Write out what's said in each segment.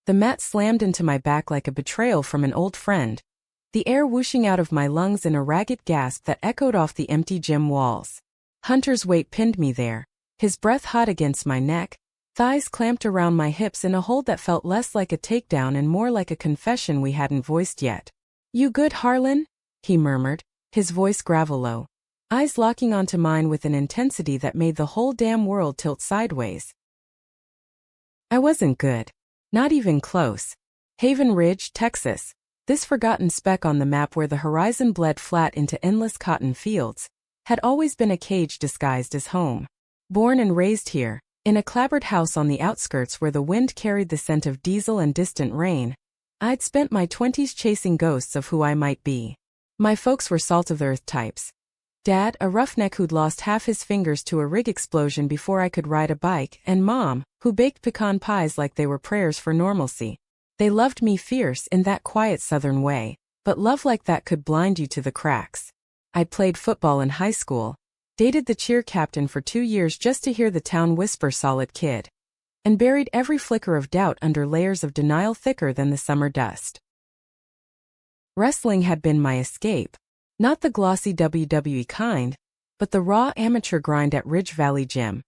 The mat slammed into my back like a betrayal from an old friend, the air whooshing out of my lungs in a ragged gasp that echoed off the empty gym walls. Hunter's weight pinned me there, his breath hot against my neck, thighs clamped around my hips in a hold that felt less like a takedown and more like a confession we hadn't voiced yet. "You good, Harlan?" he murmured, his voice gravel-low, eyes locking onto mine with an intensity that made the whole damn world tilt sideways. I wasn't good. Not even close. Haven Ridge, Texas, this forgotten speck on the map where the horizon bled flat into endless cotton fields, had always been a cage disguised as home. Born and raised here, in a clapboard house on the outskirts where the wind carried the scent of diesel and distant rain, I'd spent my 20s chasing ghosts of who I might be. My folks were salt-of-the-earth types. Dad, a roughneck who'd lost half his fingers to a rig explosion before I could ride a bike, and Mom, who baked pecan pies like they were prayers for normalcy. They loved me fierce in that quiet southern way, but love like that could blind you to the cracks. I'd played football in high school, dated the cheer captain for 2 years just to hear the town whisper solid kid, and buried every flicker of doubt under layers of denial thicker than the summer dust. Wrestling had been my escape, not the glossy WWE kind, but the raw amateur grind at Ridge Valley Gym,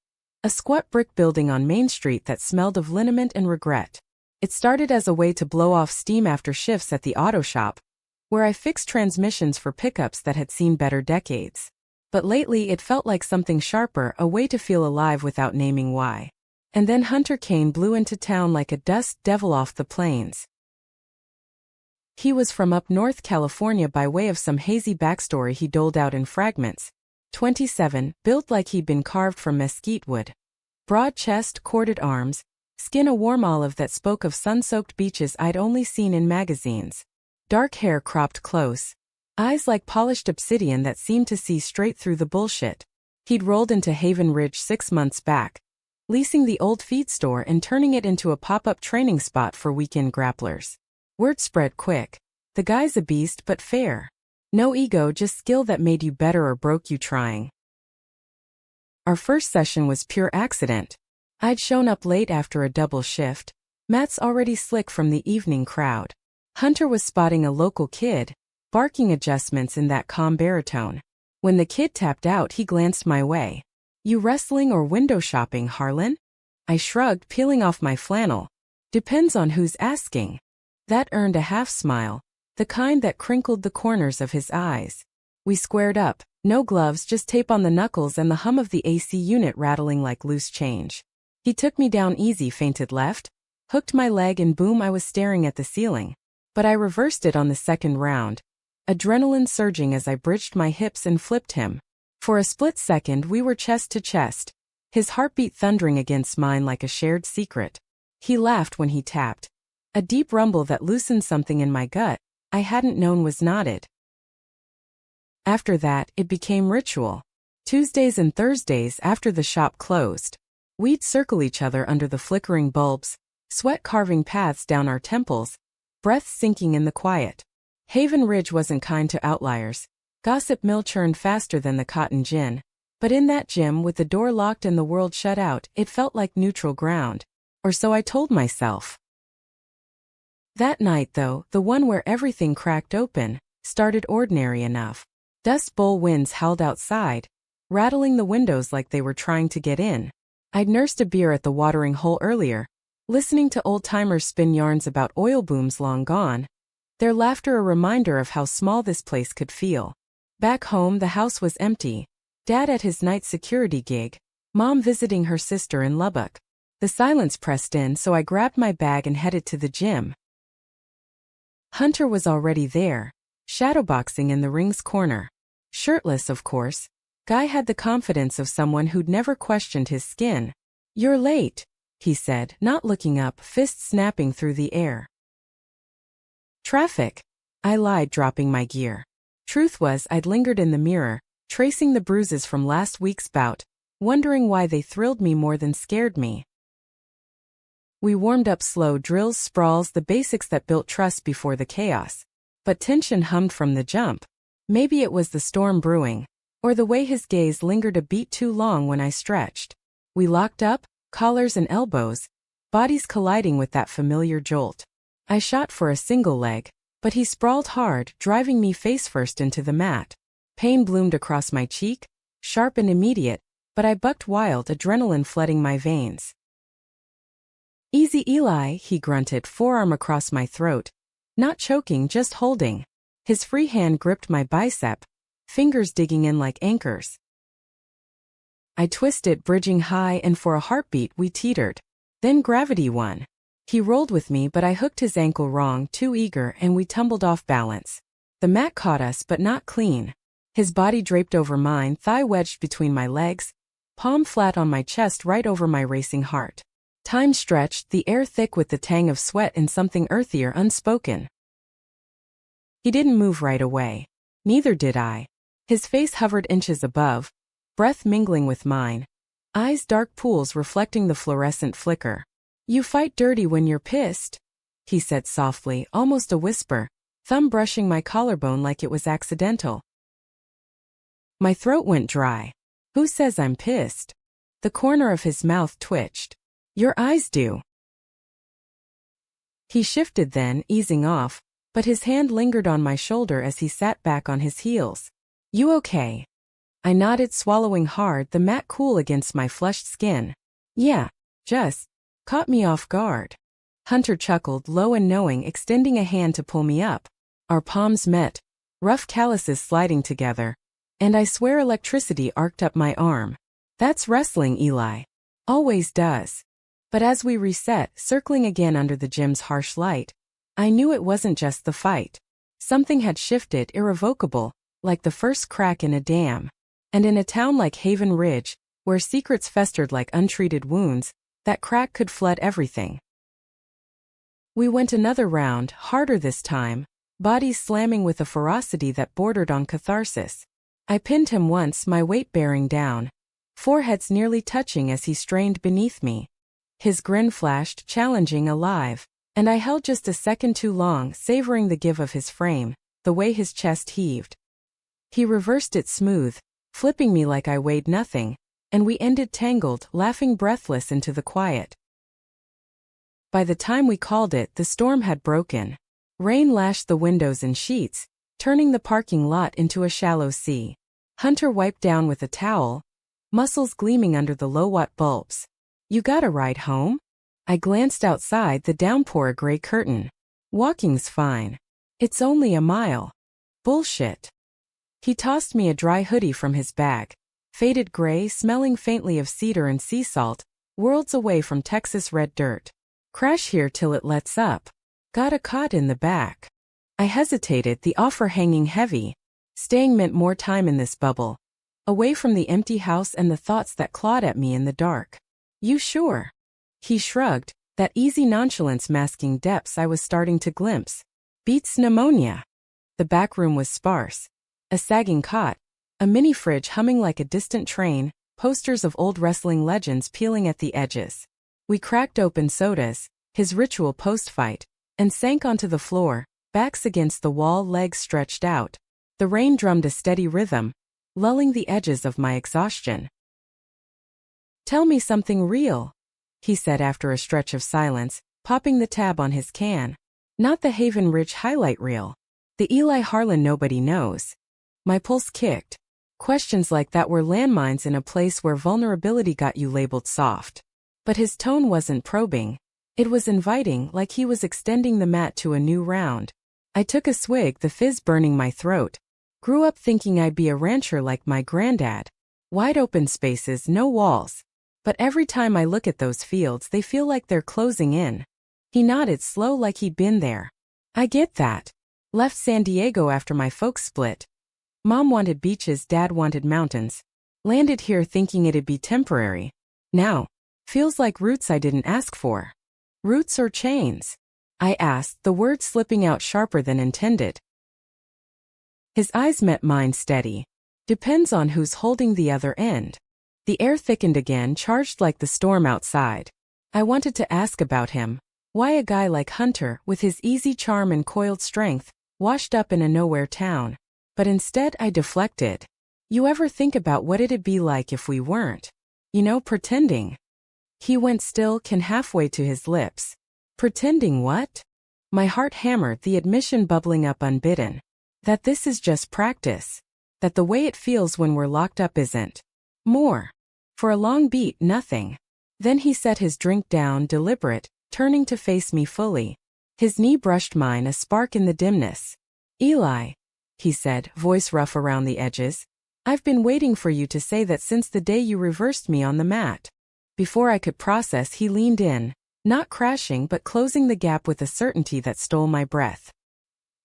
a squat brick building on Main Street that smelled of liniment and regret. It started as a way to blow off steam after shifts at the auto shop, where I fixed transmissions for pickups that had seen better decades. But lately it felt like something sharper, a way to feel alive without naming why. And then Hunter Kane blew into town like a dust devil off the plains. He was from up North California by way of some hazy backstory he doled out in fragments. 27, built like he'd been carved from mesquite wood. Broad chest, corded arms, skin a warm olive that spoke of sun-soaked beaches I'd only seen in magazines. Dark hair cropped close, eyes like polished obsidian that seemed to see straight through the bullshit. He'd rolled into Haven Ridge 6 months back, leasing the old feed store and turning it into a pop-up training spot for weekend grapplers. Word spread quick. The guy's a beast but fair. No ego, just skill that made you better or broke you trying. Our first session was pure accident. I'd shown up late after a double shift, Matt's already slick from the evening crowd. Hunter was spotting a local kid, barking adjustments in that calm baritone. When the kid tapped out, he glanced my way. "You wrestling or window shopping, Harlan?" I shrugged, peeling off my flannel. "Depends on who's asking." That earned a half-smile, the kind that crinkled the corners of his eyes. We squared up, no gloves, just tape on the knuckles and the hum of the AC unit rattling like loose change. He took me down easy, feinted left, hooked my leg, and boom, I was staring at the ceiling. But I reversed it on the second round, adrenaline surging as I bridged my hips and flipped him. For a split second we were chest to chest, his heartbeat thundering against mine like a shared secret. He laughed when he tapped. A deep rumble that loosened something in my gut I hadn't known was knotted. After that, it became ritual. Tuesdays and Thursdays after the shop closed, we'd circle each other under the flickering bulbs, sweat carving paths down our temples, breath sinking in the quiet. Haven Ridge wasn't kind to outliers. Gossip mill churned faster than the cotton gin. But in that gym, with the door locked and the world shut out, it felt like neutral ground. Or so I told myself. That night, though, the one where everything cracked open, started ordinary enough. Dust Bowl winds howled outside, rattling the windows like they were trying to get in. I'd nursed a beer at the watering hole earlier, listening to old-timers spin yarns about oil booms long gone, their laughter a reminder of how small this place could feel. Back home, the house was empty, Dad at his night security gig, Mom visiting her sister in Lubbock. The silence pressed in, so I grabbed my bag and headed to the gym. Hunter was already there, shadowboxing in the ring's corner. Shirtless, of course. Guy had the confidence of someone who'd never questioned his skin. "You're late," he said, not looking up, fists snapping through the air. "Traffic," I lied, dropping my gear. Truth was, I'd lingered in the mirror, tracing the bruises from last week's bout, wondering why they thrilled me more than scared me. We warmed up slow drills, sprawls, the basics that built trust before the chaos. But tension hummed from the jump. Maybe it was the storm brewing, or the way his gaze lingered a beat too long when I stretched. We locked up, collars and elbows, bodies colliding with that familiar jolt. I shot for a single leg, but he sprawled hard, driving me face-first into the mat. Pain bloomed across my cheek, sharp and immediate, but I bucked wild, adrenaline flooding my veins. "Easy, Eli," he grunted, forearm across my throat. Not choking, just holding. His free hand gripped my bicep, fingers digging in like anchors. I twisted, bridging high, and for a heartbeat we teetered. Then gravity won. He rolled with me, but I hooked his ankle wrong, too eager, and we tumbled off balance. The mat caught us, but not clean. His body draped over mine, thigh wedged between my legs, palm flat on my chest right over my racing heart. Time stretched, the air thick with the tang of sweat and something earthier unspoken. He didn't move right away. Neither did I. His face hovered inches above, breath mingling with mine, eyes dark pools reflecting the fluorescent flicker. "You fight dirty when you're pissed," he said softly, almost a whisper, thumb brushing my collarbone like it was accidental. My throat went dry. "Who says I'm pissed?" The corner of his mouth twitched. "Your eyes do." He shifted then, easing off, but his hand lingered on my shoulder as he sat back on his heels. "You okay?" I nodded, swallowing hard, the mat cool against my flushed skin. "Yeah, just caught me off guard." Hunter chuckled, low and knowing, extending a hand to pull me up. Our palms met, rough calluses sliding together, and I swear electricity arced up my arm. "That's wrestling, Eli. Always does." But as we reset, circling again under the gym's harsh light, I knew it wasn't just the fight. Something had shifted, irrevocable, like the first crack in a dam. And in a town like Haven Ridge, where secrets festered like untreated wounds, that crack could flood everything. We went another round, harder this time, bodies slamming with a ferocity that bordered on catharsis. I pinned him once, my weight bearing down, foreheads nearly touching as he strained beneath me. His grin flashed, challenging, alive, and I held just a second too long, savoring the give of his frame, the way his chest heaved. He reversed it smooth, flipping me like I weighed nothing, and we ended tangled, laughing breathless into the quiet. By the time we called it, the storm had broken. Rain lashed the windows and sheets, turning the parking lot into a shallow sea. Hunter wiped down with a towel, muscles gleaming under the low-watt bulbs. "You got a ride home?" I glanced outside, the downpour a gray curtain. "Walking's fine. It's only a mile." "Bullshit." He tossed me a dry hoodie from his bag, faded gray, smelling faintly of cedar and sea salt, worlds away from Texas red dirt. "Crash here till it lets up. Got a cot in the back." I hesitated, the offer hanging heavy. Staying meant more time in this bubble, away from the empty house and the thoughts that clawed at me in the dark. "You sure?" He shrugged, that easy nonchalance masking depths I was starting to glimpse. "Beats pneumonia." The back room was sparse. A sagging cot, a mini fridge humming like a distant train, posters of old wrestling legends peeling at the edges. We cracked open sodas, his ritual post-fight, and sank onto the floor, backs against the wall, legs stretched out. The rain drummed a steady rhythm, lulling the edges of my exhaustion. "Tell me something real," he said after a stretch of silence, popping the tab on his can. "Not the Haven Ridge highlight reel. The Eli Harlan nobody knows." My pulse kicked. Questions like that were landmines in a place where vulnerability got you labeled soft. But his tone wasn't probing. It was inviting, like he was extending the mat to a new round. I took a swig, the fizz burning my throat. Grew up thinking I'd be a rancher like my granddad. Wide open spaces, no walls. But every time I look at those fields, they feel like they're closing in. He nodded, slow, like he'd been there. "I get that. Left San Diego after my folks split. Mom wanted beaches, Dad wanted mountains. Landed here thinking it'd be temporary. Now, feels like roots I didn't ask for." "Roots or chains?" I asked, the words slipping out sharper than intended. His eyes met mine, steady. "Depends on who's holding the other end." The air thickened again, charged like the storm outside. I wanted to ask about him. Why a guy like Hunter, with his easy charm and coiled strength, washed up in a nowhere town? But instead I deflected. "You ever think about what it'd be like if we weren't? You know, pretending?" He went still, can halfway to his lips. Pretending what? My heart hammered, the admission bubbling up unbidden. That this is just practice. That the way it feels when we're locked up isn't. More. For a long beat, nothing. Then he set his drink down, deliberate, turning to face me fully. His knee brushed mine, a spark in the dimness. Eli, he said, voice rough around the edges. I've been waiting for you to say that since the day you reversed me on the mat. Before I could process, he leaned in, not crashing but closing the gap with a certainty that stole my breath.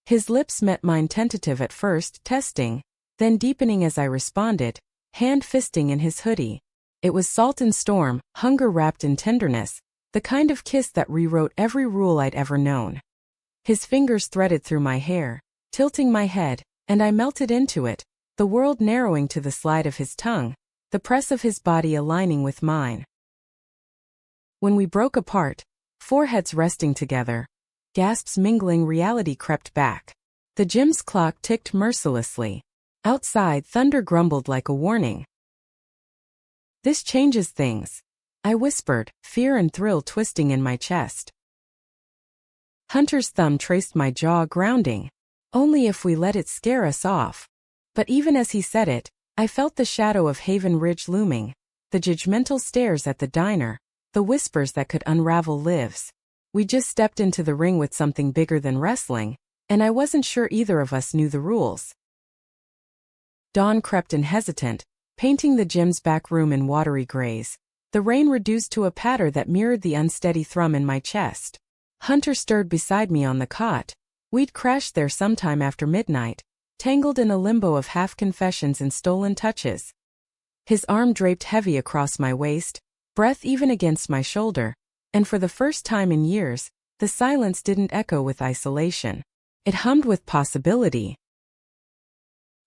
His lips met mine, tentative at first, testing, then deepening as I responded, hand fisting in his hoodie. It was salt and storm, hunger wrapped in tenderness, the kind of kiss that rewrote every rule I'd ever known. His fingers threaded through my hair, tilting my head, and I melted into it, the world narrowing to the slide of his tongue, the press of his body aligning with mine. When we broke apart, foreheads resting together, gasps mingling, reality crept back. The gym's clock ticked mercilessly. Outside, thunder grumbled like a warning. This changes things, I whispered, fear and thrill twisting in my chest. Hunter's thumb traced my jaw, grounding. Only if we let it scare us off. But even as he said it, I felt the shadow of Haven Ridge looming, the judgmental stares at the diner, the whispers that could unravel lives. We just stepped into the ring with something bigger than wrestling, and I wasn't sure either of us knew the rules. Dawn crept in hesitant, painting the gym's back room in watery grays. The rain reduced to a patter that mirrored the unsteady thrum in my chest. Hunter stirred beside me on the cot. We'd crashed there sometime after midnight, tangled in a limbo of half-confessions and stolen touches. His arm draped heavy across my waist, breath even against my shoulder, and for the first time in years, the silence didn't echo with isolation. It hummed with possibility.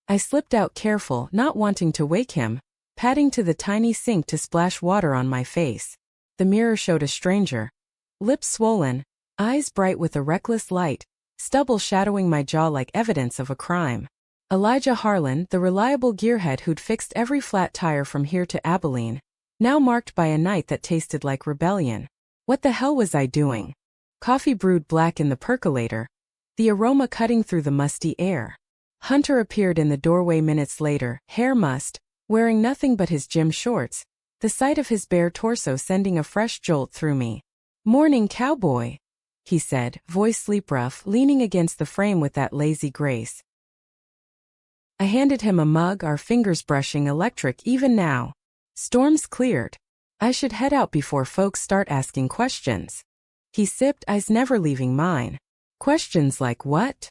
I slipped out careful, not wanting to wake him, padding to the tiny sink to splash water on my face. The mirror showed a stranger. Lips swollen, eyes bright with a reckless light, stubble shadowing my jaw like evidence of a crime. Elijah Harlan, the reliable gearhead who'd fixed every flat tire from here to Abilene, now marked by a night that tasted like rebellion. What the hell was I doing? Coffee brewed black in the percolator, the aroma cutting through the musty air. Hunter appeared in the doorway minutes later, hair mussed, wearing nothing but his gym shorts, the sight of his bare torso sending a fresh jolt through me. "Morning, cowboy," he said, voice sleep rough, leaning against the frame with that lazy grace. I handed him a mug, our fingers brushing electric even now. Storm's cleared. I should head out before folks start asking questions. He sipped, eyes never leaving mine. Questions like what?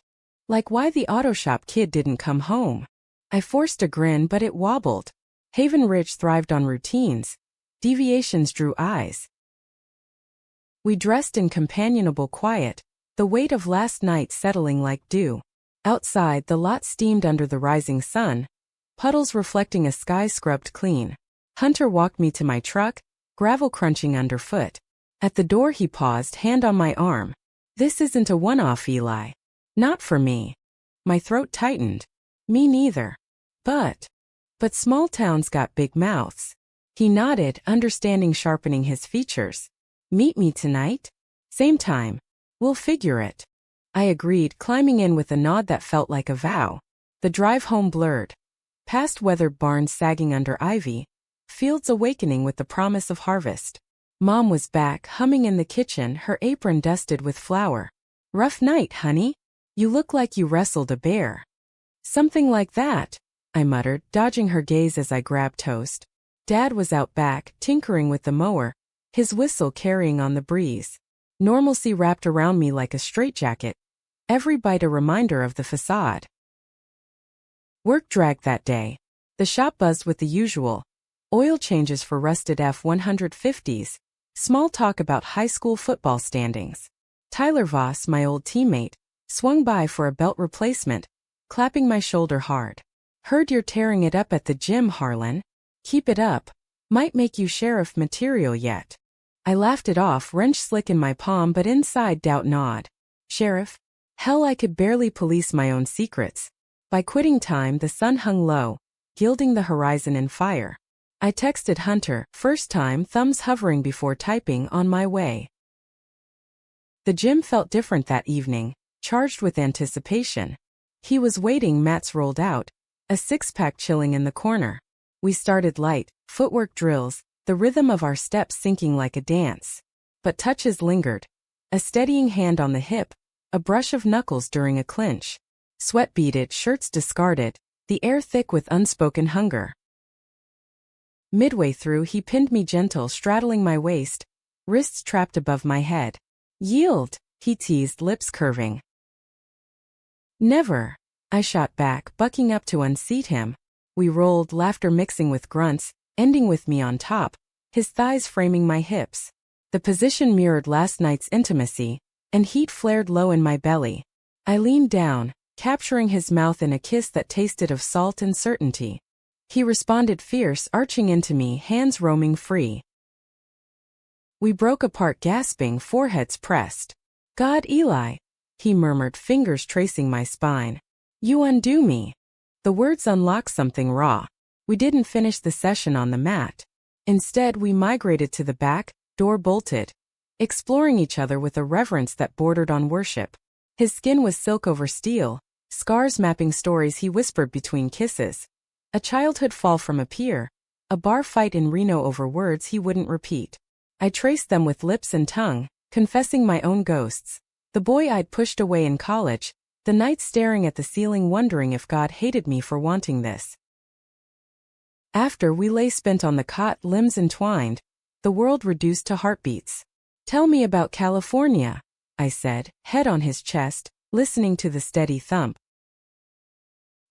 Like why the auto shop kid didn't come home. I forced a grin, but it wobbled. Haven Ridge thrived on routines. Deviations drew eyes. We dressed in companionable quiet, the weight of last night settling like dew. Outside, the lot steamed under the rising sun, puddles reflecting a sky scrubbed clean. Hunter walked me to my truck, gravel crunching underfoot. At the door he paused, hand on my arm. "This isn't a one-off, Eli. Not for me." My throat tightened. Me neither. But small towns got big mouths. He nodded, understanding sharpening his features. "Meet me tonight? Same time. We'll figure it." I agreed, climbing in with a nod that felt like a vow. The drive home blurred. Past weathered barns sagging under ivy, fields awakening with the promise of harvest. Mom was back, humming in the kitchen, her apron dusted with flour. "Rough night, honey? You look like you wrestled a bear." "Something like that," I muttered, dodging her gaze as I grabbed toast. Dad was out back, tinkering with the mower, his whistle carrying on the breeze. Normalcy wrapped around me like a straitjacket, every bite a reminder of the facade. Work dragged that day. The shop buzzed with the usual. Oil changes for rusted F-150s, small talk about high school football standings. Tyler Voss, my old teammate, swung by for a belt replacement, clapping my shoulder hard. "Heard you're tearing it up at the gym, Harlan. Keep it up. Might make you sheriff material yet." I laughed it off, wrench slick in my palm, but inside doubt gnawed. Sheriff? Hell, I could barely police my own secrets. By quitting time, the sun hung low, gilding the horizon in fire. I texted Hunter, first time, thumbs hovering before typing, on my way. The gym felt different that evening, charged with anticipation. He was waiting, mats rolled out, a six-pack chilling in the corner. We started light, footwork drills, the rhythm of our steps syncing like a dance. But touches lingered. A steadying hand on the hip, a brush of knuckles during a clinch. Sweat beaded, shirts discarded, the air thick with unspoken hunger. Midway through he pinned me gentle, straddling my waist, wrists trapped above my head. Yield, he teased, lips curving. Never, I shot back, bucking up to unseat him. We rolled, laughter mixing with grunts, ending with me on top, his thighs framing my hips. The position mirrored last night's intimacy, and heat flared low in my belly. I leaned down, capturing his mouth in a kiss that tasted of salt and certainty. He responded fierce, arching into me, hands roaming free. We broke apart, gasping, foreheads pressed. God, Eli, he murmured, fingers tracing my spine. You undo me. The words unlocked something raw. We didn't finish the session on the mat. Instead, we migrated to the back, door bolted, exploring each other with a reverence that bordered on worship. His skin was silk over steel, scars mapping stories he whispered between kisses. A childhood fall from a pier, a bar fight in Reno over words he wouldn't repeat. I traced them with lips and tongue, confessing my own ghosts. The boy I'd pushed away in college, the night staring at the ceiling wondering if God hated me for wanting this. After we lay spent on the cot, limbs entwined, the world reduced to heartbeats. Tell me about California, I said, head on his chest, listening to the steady thump.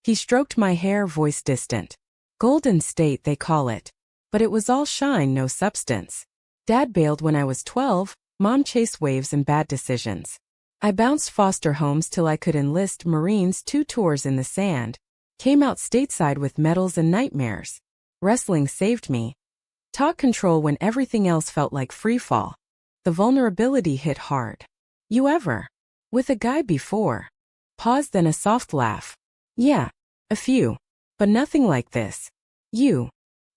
He stroked my hair, voice distant. Golden State they call it. But it was all shine, no substance. Dad bailed when I was 12, Mom chased waves and bad decisions. I bounced foster homes till I could enlist Marines, 2 tours in the sand. Came out stateside with medals and nightmares. Wrestling saved me. Taught control when everything else felt like freefall. The vulnerability hit hard. You ever? With a guy before? Pause, then a soft laugh. Yeah, a few. But nothing like this. You.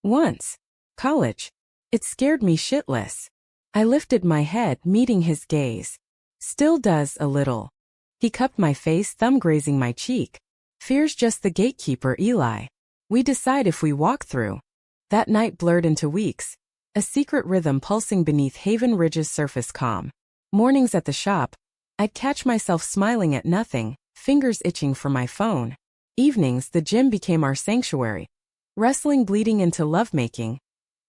Once. College. It scared me shitless. I lifted my head, meeting his gaze. Still does, a little. He cupped my face, thumb grazing my cheek. Fear's just the gatekeeper, Eli. We decide if we walk through. That night blurred into weeks. A secret rhythm pulsing beneath Haven Ridge's surface calm. Mornings at the shop, I'd catch myself smiling at nothing, fingers itching for my phone. Evenings, the gym became our sanctuary. Wrestling bleeding into lovemaking.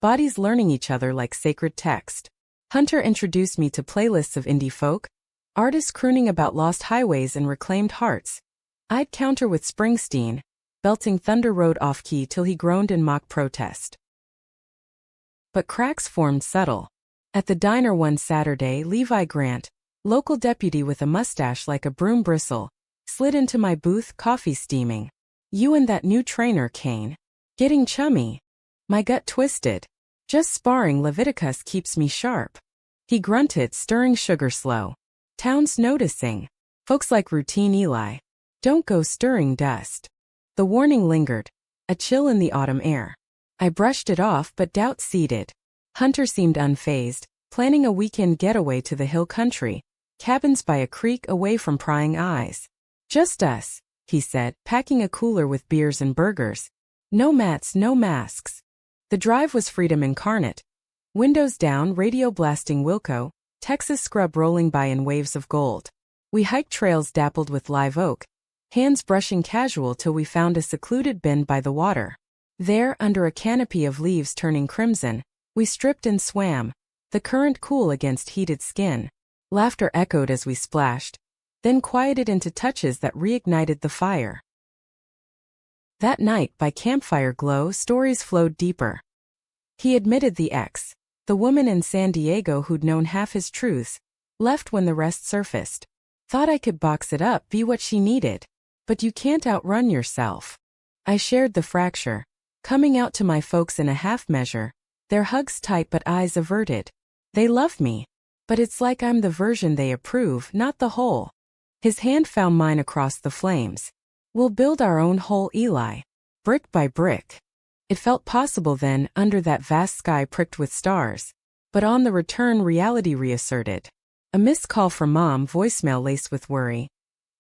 Bodies learning each other like sacred text. Hunter introduced me to playlists of indie folk, artists crooning about lost highways and reclaimed hearts. I'd counter with Springsteen, belting Thunder Road off-key till he groaned in mock protest. But cracks formed subtle. At the diner one Saturday, Levi Grant, local deputy with a mustache like a broom bristle, slid into my booth, coffee steaming. You and that new trainer, Kane. Getting chummy. My gut twisted. Just sparring, Leviticus keeps me sharp. He grunted, stirring sugar slow. Town's noticing. Folks like routine, Eli. Don't go stirring dust. The warning lingered. A chill in the autumn air. I brushed it off, but doubt seeded. Hunter seemed unfazed, planning a weekend getaway to the hill country, cabins by a creek away from prying eyes. Just us, he said, packing a cooler with beers and burgers. No mats, no masks. The drive was freedom incarnate. Windows down, radio blasting Wilco, Texas scrub rolling by in waves of gold. We hiked trails dappled with live oak, hands brushing casual till we found a secluded bend by the water. There, under a canopy of leaves turning crimson, we stripped and swam, the current cool against heated skin. Laughter echoed as we splashed, then quieted into touches that reignited the fire. That night, by campfire glow, stories flowed deeper. He admitted the ex, the woman in San Diego who'd known half his truths, left when the rest surfaced. Thought I could box it up, be what she needed. But you can't outrun yourself. I shared the fracture, coming out to my folks in a half measure, their hugs tight but eyes averted. They love me, but it's like I'm the version they approve, not the whole. His hand found mine across the flames. We'll build our own whole, Eli. Brick by brick. It felt possible then, under that vast sky pricked with stars. But on the return, reality reasserted. A missed call from Mom, voicemail laced with worry.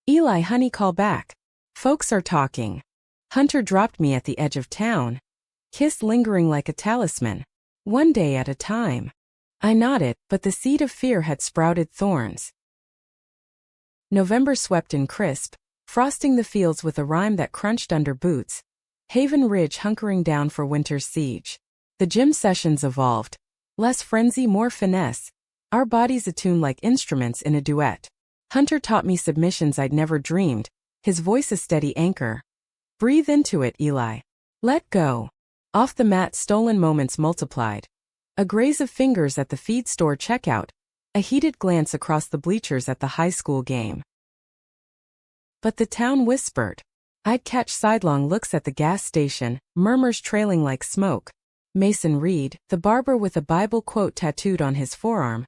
Eli, honey, call back. Folks are talking. Hunter dropped me at the edge of town. Kiss lingering like a talisman. One day at a time. I nodded, but the seed of fear had sprouted thorns. November swept in crisp, frosting the fields with a rime that crunched under boots. Haven Ridge hunkering down for winter's siege. The gym sessions evolved. Less frenzy, more finesse. Our bodies attuned like instruments in a duet. Hunter taught me submissions I'd never dreamed, his voice a steady anchor. Breathe into it, Eli. Let go. Off the mat, stolen moments multiplied. A graze of fingers at the feed store checkout, a heated glance across the bleachers at the high school game. But the town whispered. I'd catch sidelong looks at the gas station, murmurs trailing like smoke. Mason Reed, the barber with a Bible quote tattooed on his forearm,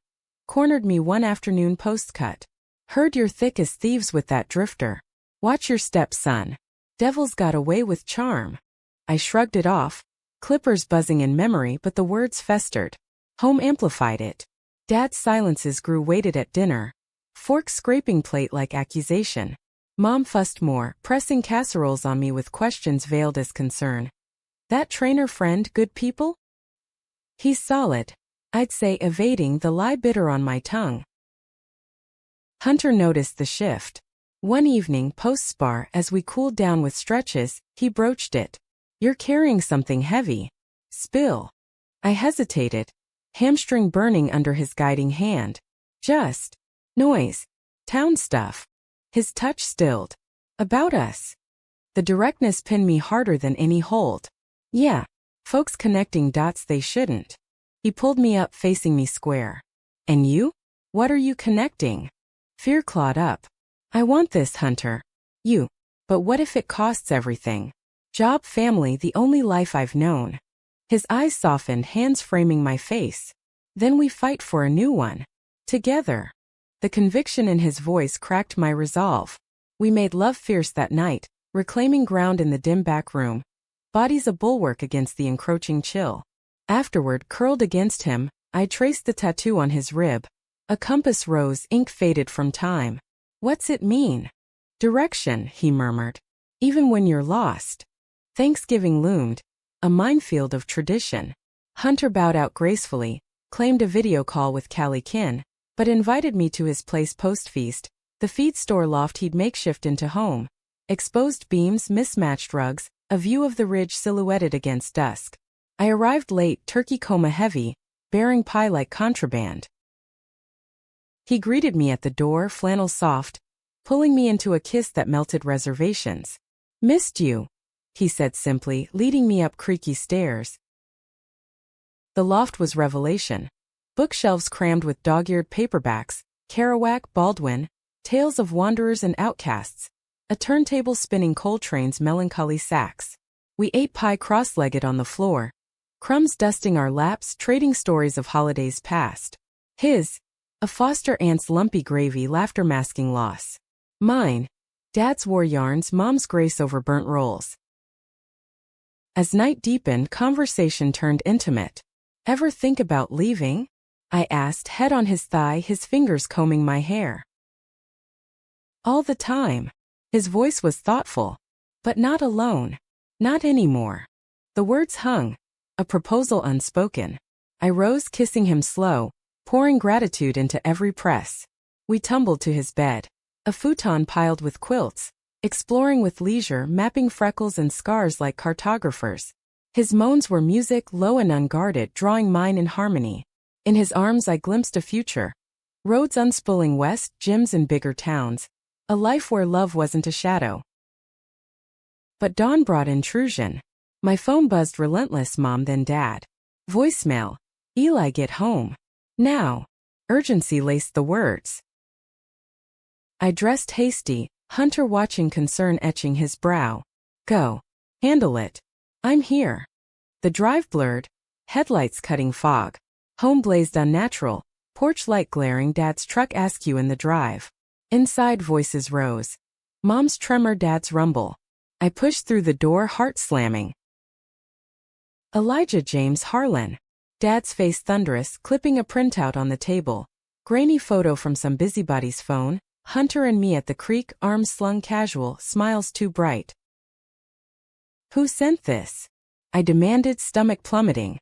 cornered me one afternoon post-cut. Heard you're thick as thieves with that drifter. Watch your step, son. Devil's got away with charm. I shrugged it off, clippers buzzing in memory, but the words festered. Home amplified it. Dad's silences grew weighted at dinner. Fork scraping plate like accusation. Mom fussed more, pressing casseroles on me with questions veiled as concern. That trainer friend good people? He's solid. I'd say, evading the lie bitter on my tongue. Hunter noticed the shift. One evening post-spar, as we cooled down with stretches, he broached it. You're carrying something heavy. Spill. I hesitated, hamstring burning under his guiding hand. Just noise. Town stuff. His touch stilled. About us. The directness pinned me harder than any hold. Yeah. Folks connecting dots they shouldn't. He pulled me up, facing me square. And you? What are you connecting? Fear clawed up. I want this, Hunter. You. But what if it costs everything? Job, family, the only life I've known. His eyes softened, hands framing my face. Then we fight for a new one. Together. The conviction in his voice cracked my resolve. We made love fierce that night, reclaiming ground in the dim back room. Bodies a bulwark against the encroaching chill. Afterward, curled against him, I traced the tattoo on his rib. A compass rose, ink faded from time. What's it mean? Direction, he murmured. Even when you're lost. Thanksgiving loomed. A minefield of tradition. Hunter bowed out gracefully, claimed a video call with Callie Kin, but invited me to his place post-feast, the feed store loft he'd makeshift into home. Exposed beams, mismatched rugs, a view of the ridge silhouetted against dusk. I arrived late, turkey coma heavy, bearing pie like contraband. He greeted me at the door, flannel soft, pulling me into a kiss that melted reservations. Missed you, he said simply, leading me up creaky stairs. The loft was revelation. Bookshelves crammed with dog-eared paperbacks, Kerouac, Baldwin, tales of wanderers and outcasts, a turntable spinning Coltrane's melancholy sax. We ate pie cross-legged on the floor, crumbs dusting our laps, trading stories of holidays past. His, a foster aunt's lumpy gravy, laughter masking loss. Mine, Dad's war yarns, Mom's grace over burnt rolls. As night deepened, conversation turned intimate. Ever think about leaving? I asked, head on his thigh, his fingers combing my hair. All the time. His voice was thoughtful. But not alone. Not anymore. The words hung. A proposal unspoken. I rose, kissing him slow, pouring gratitude into every press. We tumbled to his bed. A futon piled with quilts, exploring with leisure, mapping freckles and scars like cartographers. His moans were music, low and unguarded, drawing mine in harmony. In his arms I glimpsed a future. Roads unspooling west, gyms in bigger towns. A life where love wasn't a shadow. But dawn brought intrusion. My phone buzzed, relentless, Mom then Dad. Voicemail. Eli, get home. Now. Urgency laced the words. I dressed hasty, Hunter watching, concern etching his brow. Go. Handle it. I'm here. The drive blurred. Headlights cutting fog. Home blazed unnatural. Porch light glaring, Dad's truck askew in the drive. Inside voices rose. Mom's tremor, Dad's rumble. I pushed through the door, heart slamming. Elijah James Harlan. Dad's face thunderous, clipping a printout on the table. Grainy photo from some busybody's phone. Hunter and me at the creek, arms slung casual, smiles too bright. Who sent this? I demanded, stomach plummeting.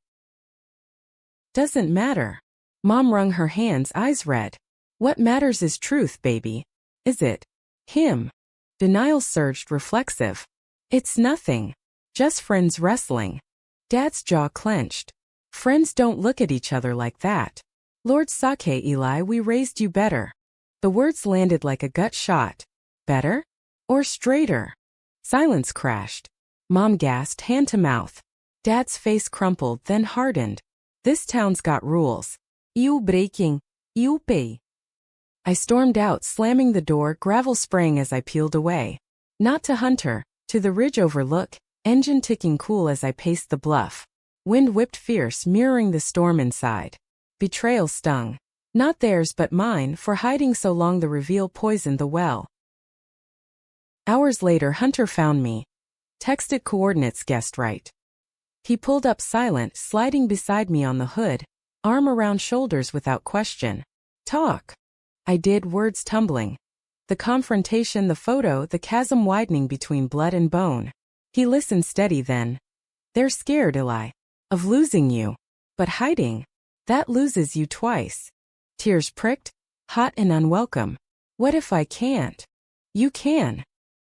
Doesn't matter. Mom wrung her hands, eyes red. What matters is truth, baby. Is it? Him. Denial surged, reflexive. It's nothing. Just friends wrestling. Dad's jaw clenched. Friends don't look at each other like that. Lord Sake, Eli, we raised you better. The words landed like a gut shot. Better? Or straighter? Silence crashed. Mom gasped, hand to mouth. Dad's face crumpled, then hardened. This town's got rules. You breaking. You pay. I stormed out, slamming the door, gravel spraying as I peeled away. Not to Hunter, to the ridge overlook, engine ticking cool as I paced the bluff. Wind whipped fierce, mirroring the storm inside. Betrayal stung. Not theirs but mine, for hiding so long. The reveal poisoned the well. Hours later, Hunter found me. Texted coordinates, guessed right. He pulled up silent, sliding beside me on the hood, arm around shoulders without question. Talk. I did, words tumbling. The confrontation, the photo, the chasm widening between blood and bone. He listened steady then. They're scared, Eli. Of losing you. But hiding. That loses you twice. Tears pricked, hot and unwelcome. What if I can't? You can.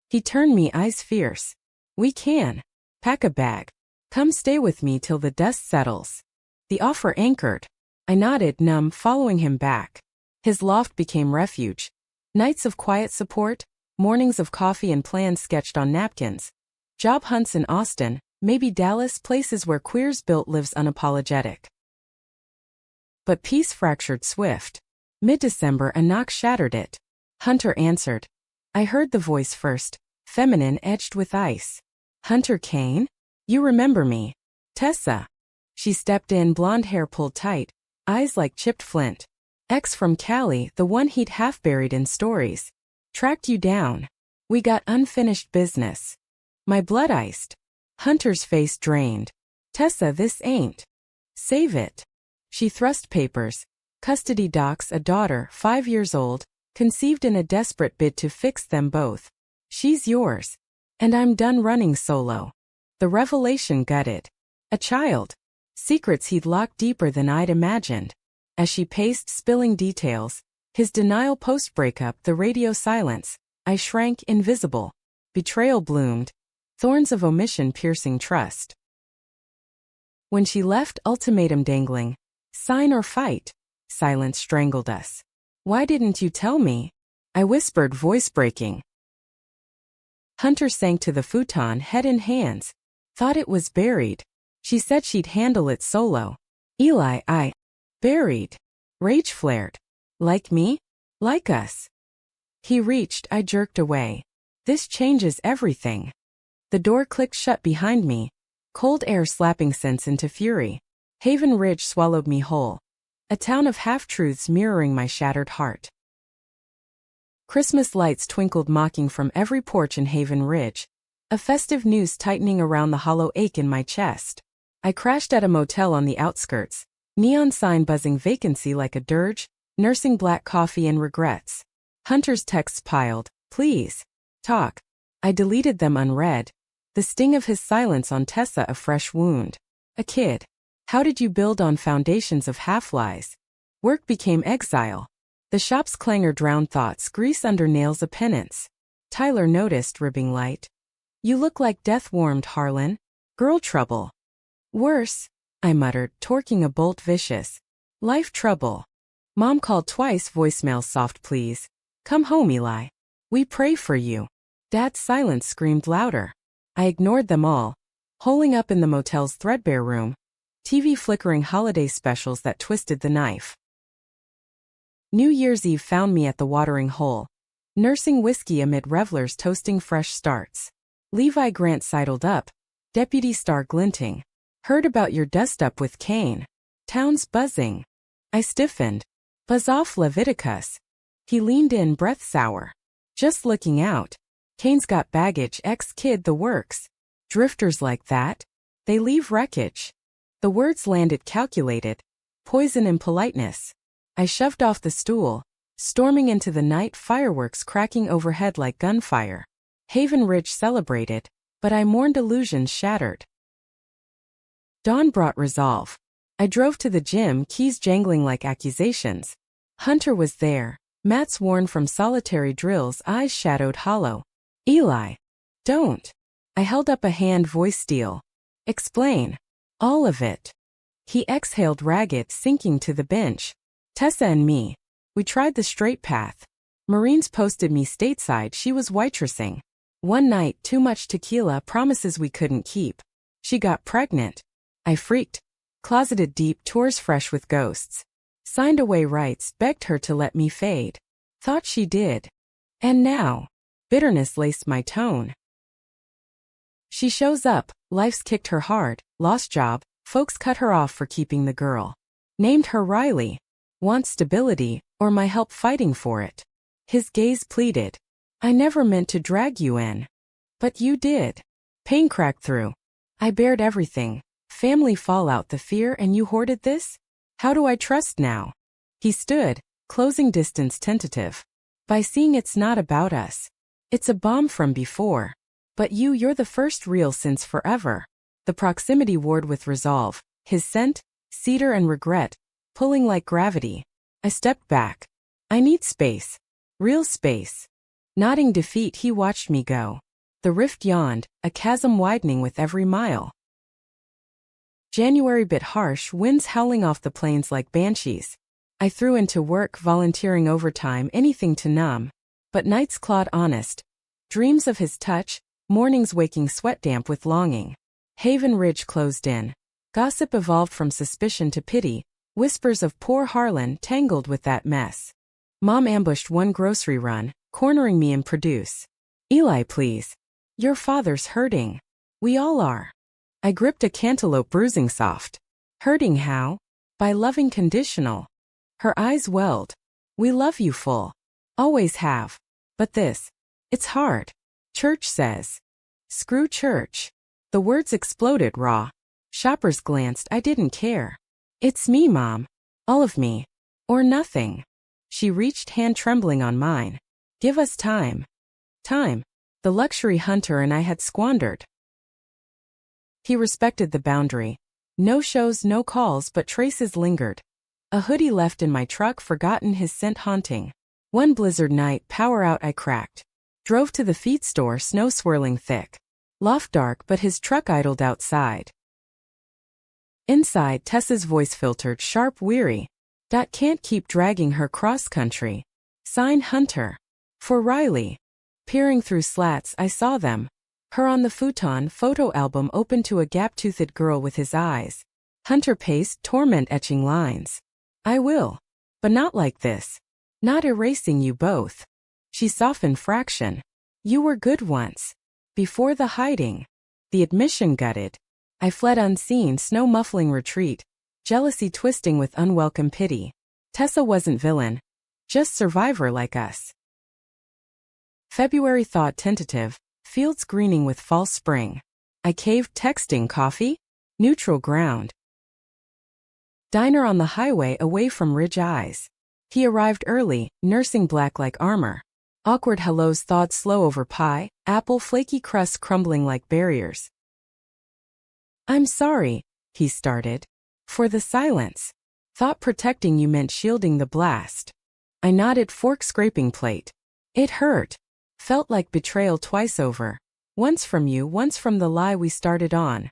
He turned me, eyes fierce. We can. Pack a bag. Come stay with me till the dust settles. The offer anchored. I nodded, numb, following him back. His loft became refuge. Nights of quiet support, mornings of coffee and plans sketched on napkins. Job hunts in Austin, maybe Dallas, places where queers built lives unapologetic. But peace fractured swift. Mid-December, a knock shattered it. Hunter answered. I heard the voice first, feminine, edged with ice. Hunter Kane? You remember me. Tessa. She stepped in, blonde hair pulled tight, eyes like chipped flint. Ex from Cali, the one he'd half buried in stories. Tracked you down. We got unfinished business. My blood iced. Hunter's face drained. Tessa, this ain't. Save it. She thrust papers. Custody docs, a daughter, 5 years old, conceived in a desperate bid to fix them both. She's yours. And I'm done running solo. The revelation gutted. A child. Secrets he'd locked deeper than I'd imagined. As she paced, spilling details, his denial post-breakup, the radio silence, I shrank, invisible. Betrayal bloomed. Thorns of omission piercing trust. When she left, ultimatum dangling. Sign or fight. Silence strangled us. Why didn't you tell me? I whispered, voice breaking. Hunter sank to the futon, head in hands. Thought it was buried. She said she'd handle it solo. Eli, buried. Rage flared. Like me? Like us. He reached, I jerked away. This changes everything. The door clicked shut behind me. Cold air slapping sense into fury. Haven Ridge swallowed me whole. A town of half-truths mirroring my shattered heart. Christmas lights twinkled mocking from every porch in Haven Ridge. A festive noose tightening around the hollow ache in my chest. I crashed at a motel on the outskirts. Neon sign buzzing vacancy like a dirge, nursing black coffee and regrets. Hunter's texts piled. Please. Talk. I deleted them unread. The sting of his silence on Tessa a fresh wound. A kid. How did you build on foundations of half-lies? Work became exile. The shop's clangor drowned thoughts, grease under nails a penance. Tyler noticed, ribbing light. You look like death warmed, Harlan. Girl trouble. Worse, I muttered, torquing a bolt vicious. Life trouble. Mom called twice, voicemail soft please. Come home, Eli. We pray for you. Dad's silence screamed louder. I ignored them all. Holing up in the motel's threadbare room. TV flickering holiday specials that twisted the knife. New Year's Eve found me at the watering hole. Nursing whiskey amid revelers toasting fresh starts. Levi Grant sidled up. Deputy Star glinting. Heard about your dust-up with Kane. Town's buzzing. I stiffened. Buzz off, Leviticus. He leaned in, breath sour. Just looking out. Kane's got baggage, ex-kid, the works. Drifters like that. They leave wreckage. The words landed calculated. Poison in politeness. I shoved off the stool, storming into the night, fireworks cracking overhead like gunfire. Haven Ridge celebrated, but I mourned illusions shattered. Dawn brought resolve. I drove to the gym, keys jangling like accusations. Hunter was there, mats worn from solitary drills, eyes shadowed hollow. Eli. Don't. I held up a hand, voice steel. Explain. All of it. He exhaled ragged, sinking to the bench. Tessa and me. We tried the straight path. Marines posted me stateside, she was waitressing. One night, too much tequila, promises we couldn't keep. She got pregnant. I freaked. Closeted deep, tours fresh with ghosts. Signed away rights, begged her to let me fade. Thought she did. And now. Bitterness laced my tone. She shows up, life's kicked her hard, lost job, folks cut her off for keeping the girl. Named her Riley. Wants stability, or my help fighting for it. His gaze pleaded. I never meant to drag you in. But you did. Pain cracked through. I bared everything. Family fallout, the fear, and you hoarded this? How do I trust now? He stood, closing distance tentative. By seeing it's not about us. It's a bomb from before. But you're the first real since forever. The proximity warred with resolve. His scent, cedar and regret, pulling like gravity. I stepped back. I need space. Real space. Nodding defeat, he watched me go. The rift yawned, a chasm widening with every mile. January bit harsh, winds howling off the plains like banshees. I threw into work, volunteering overtime, anything to numb. But nights clawed honest. Dreams of his touch, mornings waking sweat damp with longing. Haven Ridge closed in. Gossip evolved from suspicion to pity, whispers of poor Harlan tangled with that mess. Mom ambushed one grocery run, cornering me in produce. Eli, please. Your father's hurting. We all are. I gripped a cantaloupe, bruising soft. Hurting how? By loving conditional. Her eyes welled. We love you full. Always have. But this. It's hard. Church says. Screw church. The words exploded raw. Shoppers glanced, I didn't care. It's me, Mom. All of me. Or nothing. She reached, hand trembling on mine. Give us time. Time. The luxury Hunter and I had squandered. He respected the boundary. No shows, no calls, but traces lingered. A hoodie left in my truck, forgotten, his scent haunting. One blizzard night, power out, I cracked. Drove to the feed store, snow swirling thick. Loft dark, but his truck idled outside. Inside, Tessa's voice filtered, sharp, weary. Can't keep dragging her cross country. Sign Hunter. For Riley. Peering through slats, I saw them. Her on the futon, photo album open to a gap-toothed girl with his eyes. Hunter paced, torment etching lines. I will. But not like this. Not erasing you both. She softened fraction. You were good once. Before the hiding. The admission gutted. I fled unseen, snow muffling retreat. Jealousy twisting with unwelcome pity. Tessa wasn't villain. Just survivor like us. February thought tentative. Fields greening with false spring. I caved, texting, coffee? Neutral ground. Diner on the highway away from Ridge eyes. He arrived early, nursing black like armor. Awkward hellos thawed slow over pie, apple flaky crust crumbling like barriers. I'm sorry, he started. For the silence. Thought protecting you meant shielding the blast. I nodded, fork scraping plate. It hurt. Felt like betrayal twice over. Once from you, once from the lie we started on.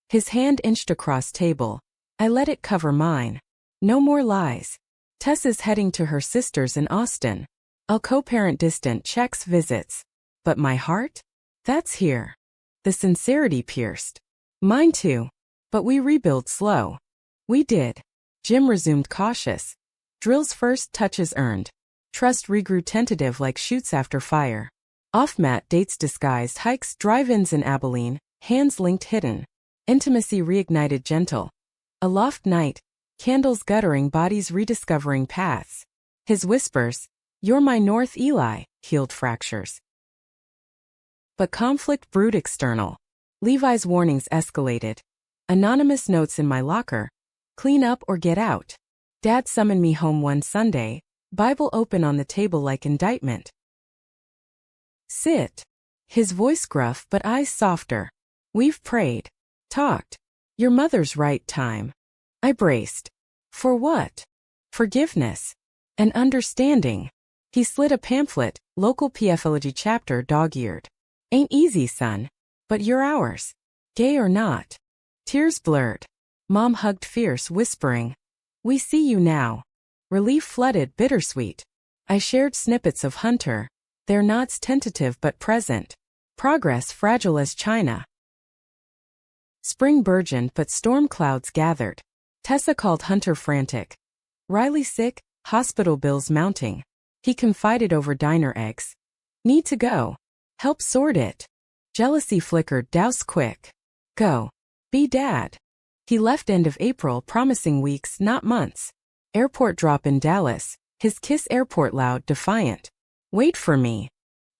His hand inched across table. I let it cover mine. No more lies. Tessa's heading to her sister's in Austin. I'll co-parent distant, checks, visits. But my heart? That's here. The sincerity pierced. Mine too. But we rebuild slow. We did. Jim resumed cautious. Drills first, touches earned. Trust regrew tentative like shoots after fire. Off-mat dates disguised, hikes, drive-ins in Abilene, hands linked hidden. Intimacy reignited gentle. A loft night, candles guttering, bodies rediscovering paths. His whispers, you're my North Eli, healed fractures. But conflict brewed external. Levi's warnings escalated. Anonymous notes in my locker. Clean up or get out. Dad summoned me home one Sunday, Bible open on the table like indictment. Sit. His voice gruff but eyes softer. We've prayed. Talked. Your mother's right time. I braced. For what? Forgiveness. And understanding. He slid a pamphlet, local PFology chapter dog-eared. Ain't easy, son. But you're ours. Gay or not. Tears blurred. Mom hugged fierce, whispering. We see you now. Relief flooded, bittersweet. I shared snippets of Hunter. Their nods tentative but present. Progress fragile as China. Spring burgeoned but storm clouds gathered. Tessa called Hunter frantic. Riley sick, hospital bills mounting. He confided over diner eggs. Need to go. Help sort it. Jealousy flickered, douse quick. Go. Be dad. He left end of April, promising weeks, not months. Airport drop in Dallas. His kiss airport loud, defiant. Wait for me.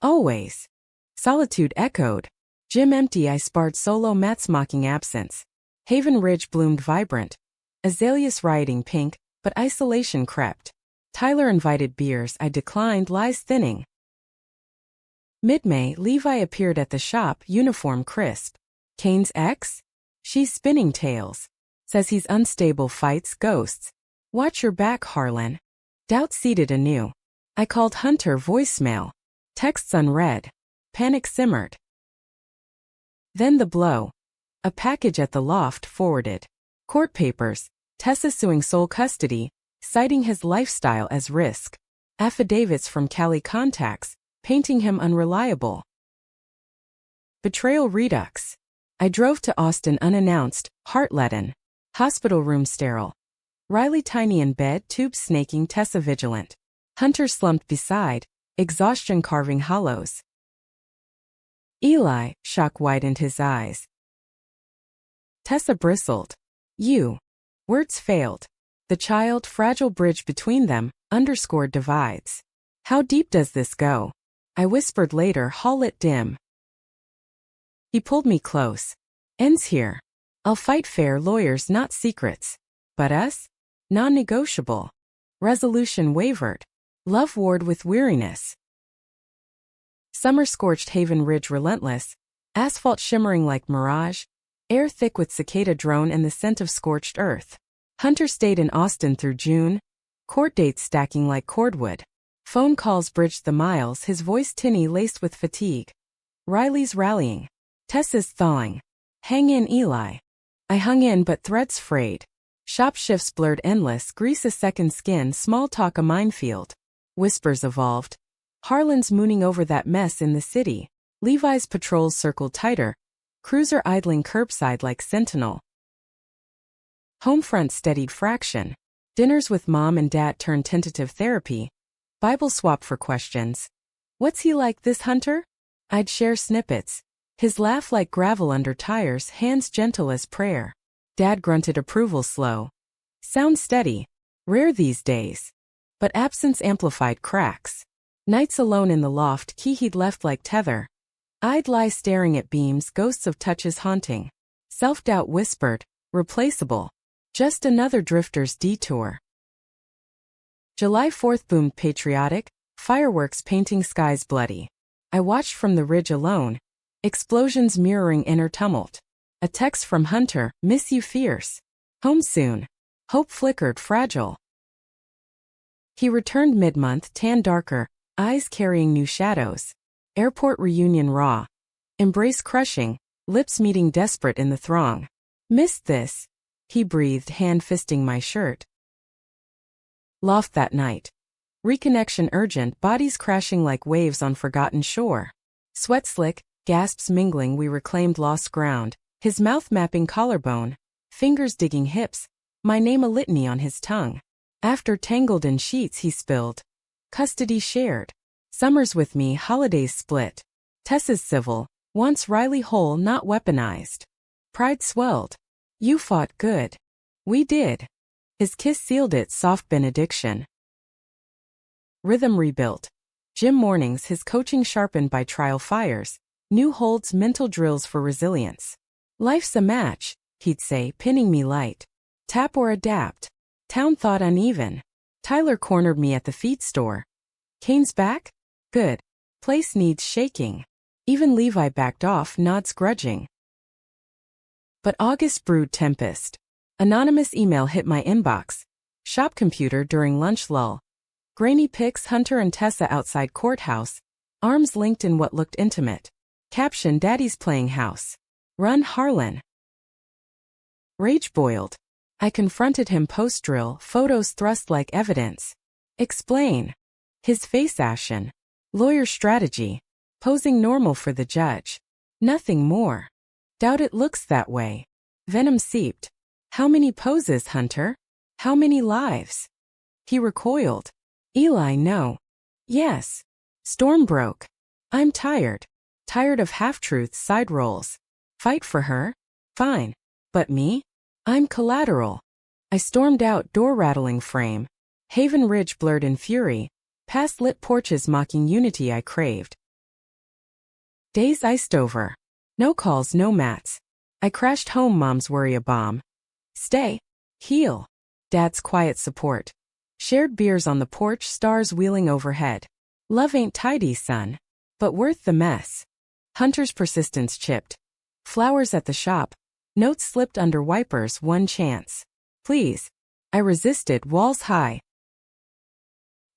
Always. Solitude echoed. Gym empty, I sparred solo Matt's mocking absence. Haven Ridge bloomed vibrant. Azaleas rioting pink, but isolation crept. Tyler invited beers, I declined, lies thinning. Mid-May, Levi appeared at the shop, uniform crisp. Kane's ex? She's spinning tales. Says he's unstable, fights ghosts. Watch your back, Harlan. Doubt seeded anew. I called Hunter, voicemail. Texts unread. Panic simmered. Then the blow. A package at the loft forwarded. Court papers. Tessa suing sole custody, citing his lifestyle as risk. Affidavits from Cali contacts, painting him unreliable. Betrayal redux. I drove to Austin unannounced, heart-leaden. Hospital room sterile. Riley tiny in bed, tubes snaking, Tessa vigilant. Hunter slumped beside, exhaustion carving hollows. Eli, shock widened his eyes. Tessa bristled. You. Words failed. The child, fragile bridge between them, underscored divides. How deep does this go? I whispered later, hall lit dim. He pulled me close. Ends here. I'll fight fair, lawyers, not secrets. But us? Non-negotiable. Resolution wavered. Love warred with weariness. Summer scorched Haven Ridge relentless. Asphalt shimmering like mirage. Air thick with cicada drone and the scent of scorched earth. Hunter stayed in Austin through June. Court dates stacking like cordwood. Phone calls bridged the miles, his voice tinny laced with fatigue. Riley's rallying. Tessa's thawing. Hang in, Eli. I hung in but threads frayed. Shop shifts blurred endless, grease a second skin, small talk a minefield. Whispers evolved. Harlan's mooning over that mess in the city. Levi's patrols circled tighter. Cruiser idling curbside like sentinel. Homefront steadied fraction. Dinners with mom and dad turned tentative therapy. Bible swap for questions. What's he like, this Hunter? I'd share snippets. His laugh like gravel under tires, hands gentle as prayer. Dad grunted approval slow. Sound steady. Rare these days. But absence amplified cracks. Nights alone in the loft, key he'd left like tether. I'd lie staring at beams, ghosts of touches haunting. Self-doubt whispered, replaceable. Just another drifter's detour. July 4th boomed patriotic, fireworks painting skies bloody. I watched from the ridge alone. Explosions mirroring inner tumult. A text from Hunter, miss you fierce. Home soon. Hope flickered, fragile. He returned mid-month, tan darker, eyes carrying new shadows. Airport reunion raw. Embrace crushing, lips meeting desperate in the throng. Missed this. He breathed, hand fisting my shirt. Loft that night. Reconnection urgent, bodies crashing like waves on forgotten shore. Sweat slick, gasps mingling, we reclaimed lost ground. His mouth mapping collarbone. Fingers digging hips. My name a litany on his tongue. After tangled in sheets he spilled. Custody shared. Summers with me, holidays split. Tessa's civil. Once Riley whole, not weaponized. Pride swelled. You fought good. We did. His kiss sealed it, soft benediction. Rhythm rebuilt. Gym mornings, his coaching sharpened by trial fires. New holds, mental drills for resilience. Life's a match. he'd say, pinning me light. Tap or adapt. Town thought uneven. Tyler cornered me at the feed store. Kane's back? Good. Place needs shaking. Even Levi backed off, nods grudging. But August brewed tempest. Anonymous email hit my inbox. Shop computer during lunch lull. Grainy pics Hunter and Tessa outside courthouse. Arms linked in what looked intimate. Caption Daddy's playing house. Run Harlan. Rage boiled. I confronted him post-drill, photos thrust like evidence. Explain. His face ashen. Lawyer strategy. Posing normal for the judge. Nothing more. Doubt it looks that way. Venom seeped. How many poses, Hunter? How many lives? He recoiled. Eli, no. Yes. Storm broke. I'm tired. Tired of half-truths, side rolls. Fight for her? Fine. But me? I'm collateral. I stormed out, door rattling frame. Haven Ridge blurred in fury. Past lit porches mocking unity I craved. Days iced over. No calls, no mats. I crashed home, mom's worry a bomb. Stay. Heal. Dad's quiet support. Shared beers on the porch, stars wheeling overhead. Love ain't tidy, son. But worth the mess. Hunter's persistence chipped. Flowers at the shop. Notes slipped under wipers, one chance. Please. I resisted, walls high.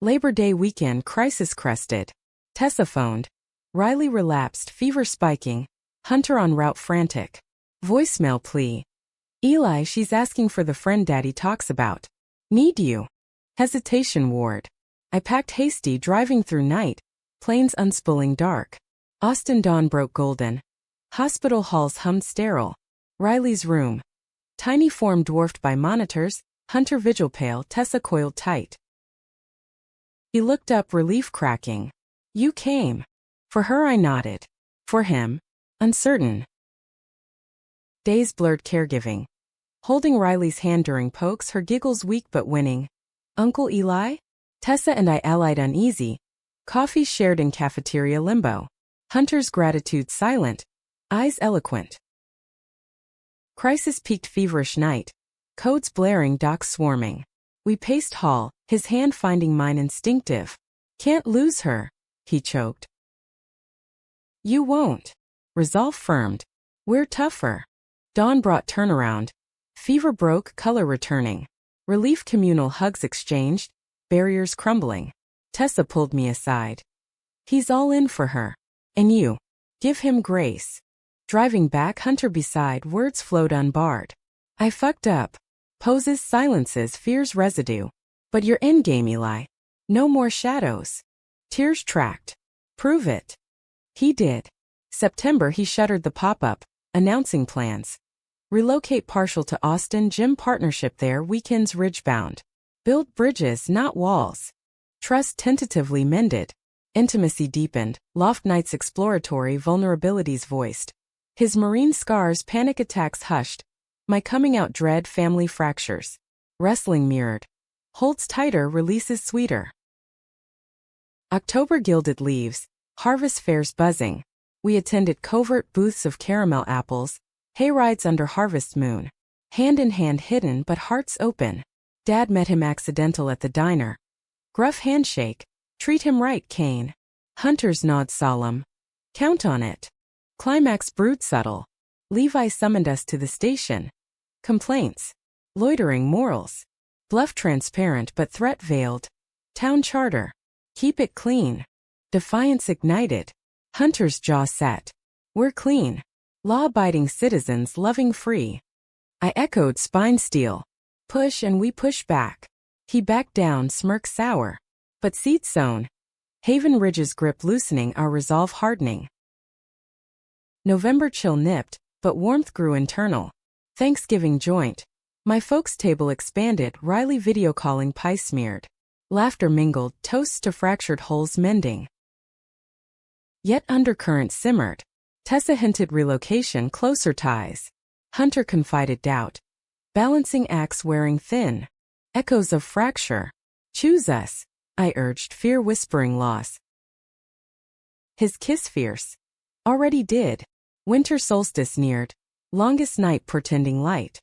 Labor Day weekend, crisis crested. Tessa phoned. Riley relapsed, fever spiking. Hunter en route frantic. Voicemail plea. Eli, she's asking for the friend Daddy talks about. Need you. Hesitation ward. I packed hasty, driving through night. Planes unspooling dark. Austin dawn broke golden. Hospital halls hummed sterile. Riley's room. Tiny form dwarfed by monitors. Hunter vigil pale, Tessa coiled tight. He looked up, relief cracking. You came. For her I nodded. For him. Uncertain. Days blurred caregiving. Holding Riley's hand during pokes, her giggles weak but winning. Uncle Eli? Tessa and I allied uneasy. Coffee shared in cafeteria limbo. Hunter's gratitude silent. Eyes eloquent. Crisis peaked feverish night. Codes blaring, docs swarming. We paced hall, his hand finding mine instinctive. Can't lose her, he choked. You won't. Resolve firmed. We're tougher. Dawn brought turnaround. Fever broke, color returning. Relief communal hugs exchanged. Barriers crumbling. Tessa pulled me aside. He's all in for her. And you. Give him grace. Driving back, Hunter beside, words flowed unbarred. I fucked up. Poses, silences, fears residue. But you're in game, Eli. No more shadows. Tears tracked. Prove it. He did. September he shuttered the pop-up, announcing plans. Relocate partial to Austin, gym partnership there, weekends ridge-bound. Build bridges, not walls. Trust tentatively mended. Intimacy deepened, loft nights exploratory, vulnerabilities voiced. His marine scars, panic attacks hushed. My coming out dread, family fractures. Wrestling mirrored. Holds tighter, releases sweeter. October gilded leaves. Harvest fairs buzzing. We attended covert booths of caramel apples. Hayrides under harvest moon. Hand in hand hidden but hearts open. Dad met him accidental at the diner. Gruff handshake. Treat him right, Kane. Hunter's nod solemn. Count on it. Climax brewed subtle. Levi summoned us to the station. Complaints. Loitering morals. Bluff transparent but threat veiled. Town charter. Keep it clean. Defiance ignited. Hunter's jaw set. We're clean. Law-abiding citizens loving free. I echoed spine steel. Push and we push back. He backed down, smirk sour. But seed sown. Haven Ridge's grip loosening, our resolve hardening. November chill nipped, but warmth grew internal. Thanksgiving joint. My folks' table expanded, Riley video calling, pie smeared. Laughter mingled, toasts to fractured holes mending. Yet undercurrent simmered. Tessa hinted relocation, closer ties. Hunter confided doubt. Balancing acts wearing thin. Echoes of fracture. Choose us, I urged, fear whispering loss. His kiss fierce. Already did. Winter solstice neared. Longest night portending light.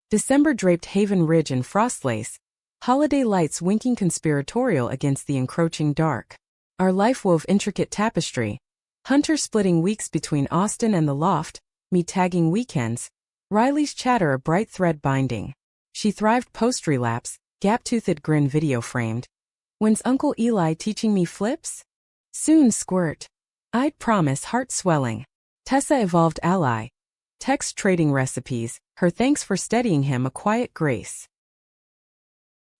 December draped Haven Ridge in frostlace, holiday lights winking conspiratorial against the encroaching dark. Our life wove intricate tapestry. Hunter splitting weeks between Austin and the loft, me tagging weekends. Riley's chatter a bright thread binding. She thrived post-relapse, gap-toothed grin video framed. When's Uncle Eli teaching me flips? Soon squirt. I'd promise heart swelling. Tessa evolved ally. Text trading recipes, her thanks for steadying him a quiet grace.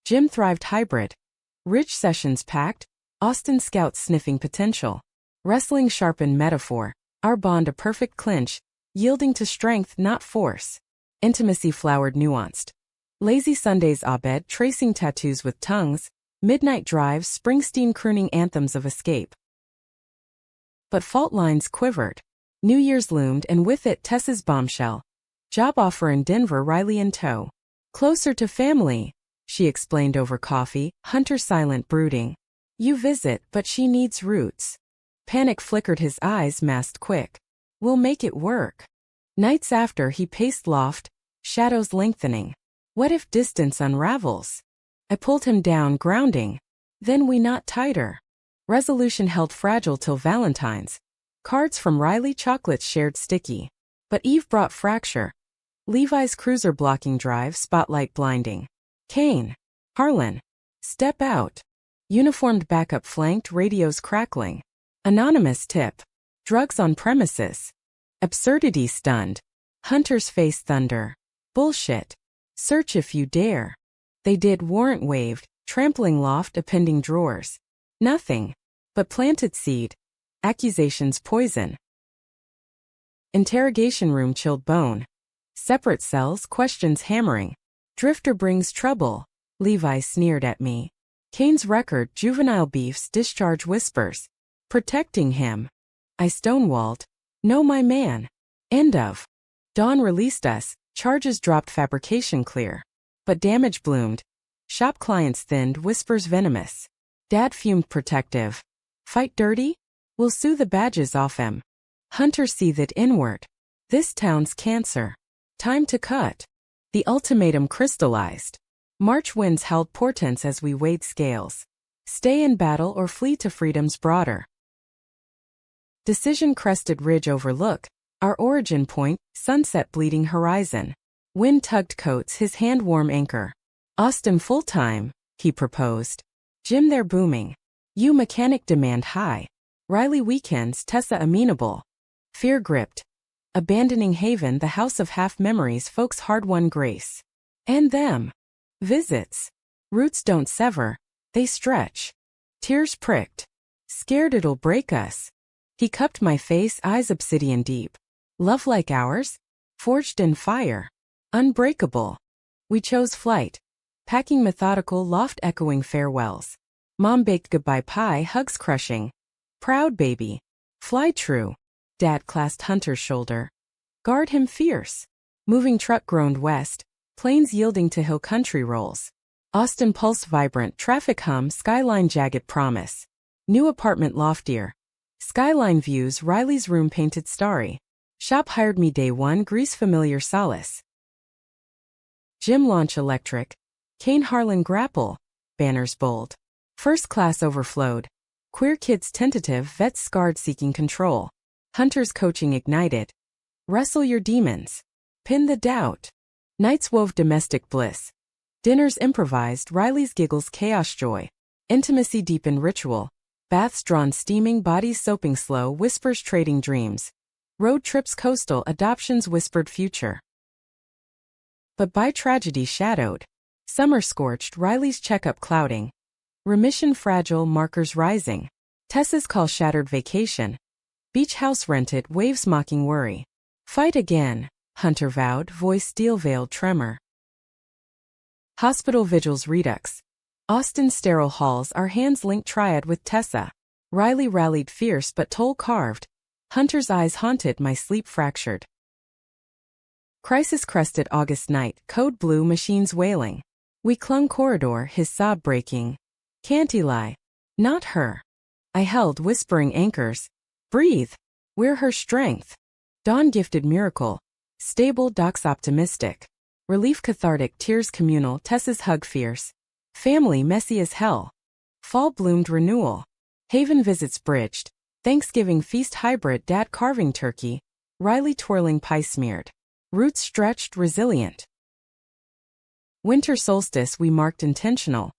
Jim thrived hybrid. Rich sessions packed, Austin scouts sniffing potential. Wrestling sharpened metaphor, our bond a perfect clinch, yielding to strength not force. Intimacy flowered nuanced. Lazy Sundays Abed tracing tattoos with tongues, midnight drives Springsteen crooning anthems of escape. But fault lines quivered. New Year's loomed and with it Tessa's bombshell. Job offer in Denver Riley in tow. Closer to family, she explained over coffee, Hunter silent brooding. You visit but she needs roots. Panic flickered his eyes masked quick. We'll make it work. Nights after he paced loft, shadows lengthening. What if distance unravels? I pulled him down grounding. Then we knot tighter. Resolution held fragile till Valentine's. Cards from Riley chocolates shared sticky. But Eve brought fracture. Levi's cruiser blocking drive spotlight blinding. Kane. Harlan. Step out. Uniformed backup flanked radios crackling. Anonymous tip. Drugs on premises. Absurdity stunned. Hunter's face thunder. Bullshit. Search if you dare. They did warrant waived, trampling loft appending drawers. Nothing. But planted seed. Accusations poison. Interrogation room chilled bone. Separate cells questions hammering. Drifter brings trouble. Levi sneered at me. Kane's record juvenile beefs discharge whispers. Protecting him. I stonewalled. No my man. End of. Dawn released us, charges dropped fabrication clear. But damage bloomed. Shop clients thinned whispers venomous. Dad fumed protective. Fight dirty? We'll sue the badges off him. Hunter seethed inward. This town's cancer. Time to cut. The ultimatum crystallized. March winds held portents as we weighed scales. Stay in battle or flee to freedom's broader. Decision crested ridge overlook. Our origin point, sunset bleeding horizon. Wind tugged coats his hand-warm anchor. Austin full-time, he proposed. Jim there booming. You mechanic demand high. Riley weekends Tessa amenable. Fear gripped. Abandoning Haven the house of half memories folks hard-won grace. And them. Visits. Roots don't sever, they stretch. Tears pricked. Scared it'll break us. He cupped my face eyes obsidian deep. Love like ours? Forged in fire. Unbreakable. We chose flight. Packing methodical loft echoing farewells. Mom baked goodbye pie hugs crushing. Proud baby. Fly true. Dad clasped Hunter's shoulder. Guard him fierce. Moving truck groaned west. Plains yielding to hill country rolls. Austin pulse vibrant traffic hum skyline jagged promise. New apartment loftier. Skyline views Riley's room painted starry. Shop hired me day one grease familiar solace. Gym launch electric. Kane Harlan grapple. Banners bold. First class overflowed. Queer kids tentative vets scarred seeking control. Hunter's coaching ignited. Wrestle your demons. Pin the doubt. Nights wove domestic bliss. Dinners improvised Riley's giggles chaos joy. Intimacy deepened ritual. Baths drawn steaming bodies soaping slow whispers trading dreams. Road trips coastal adoptions whispered future. But by tragedy shadowed. Summer scorched Riley's checkup clouding. Remission fragile markers rising. Tessa's call shattered vacation. Beach house rented waves mocking worry. Fight again, Hunter vowed voice steel-veiled tremor. Hospital vigils redux. Austin sterile halls our hands linked triad with Tessa. Riley rallied fierce but toll carved. Hunter's eyes haunted my sleep fractured. Crisis crested August night code blue machines wailing. We clung corridor his sob breaking. Can't Eli. Not her. I held whispering anchors. Breathe. We're her strength. Dawn gifted miracle. Stable docs optimistic. Relief cathartic tears communal Tessa's hug fierce. Family messy as hell. Fall bloomed renewal. Haven visits bridged. Thanksgiving feast hybrid dad carving turkey. Riley twirling pie smeared. Roots stretched resilient. Winter solstice we marked intentional.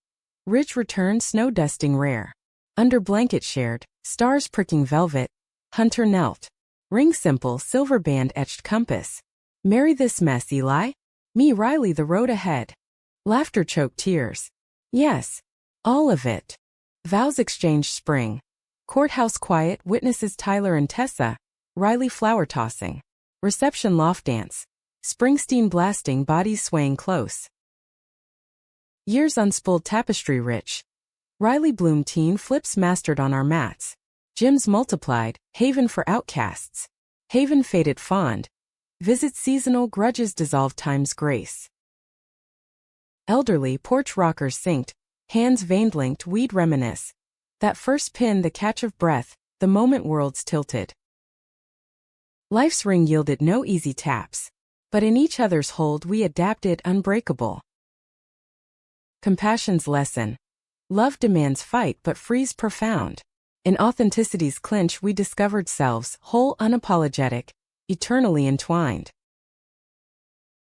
Ridge return snow dusting rare. Under blanket shared, stars pricking velvet. Hunter knelt. Ring simple silver band etched compass. Marry this mess Eli? Me Riley the road ahead. Laughter choked tears. Yes. All of it. Vows exchanged spring. Courthouse quiet witnesses Tyler and Tessa. Riley flower tossing. Reception loft dance. Springsteen blasting bodies swaying close. Years unspooled tapestry rich. Riley bloom teen flips mastered on our mats. Gyms multiplied, haven for outcasts. Haven faded fond. Visit seasonal grudges dissolve time's grace. Elderly porch rockers synced, hands veined linked weed reminisce. That first pin the catch of breath, the moment worlds tilted. Life's ring yielded no easy taps. But in each other's hold we adapted unbreakable. Compassion's lesson. Love demands fight but frees profound. In authenticity's clinch we discovered selves, whole unapologetic, eternally entwined.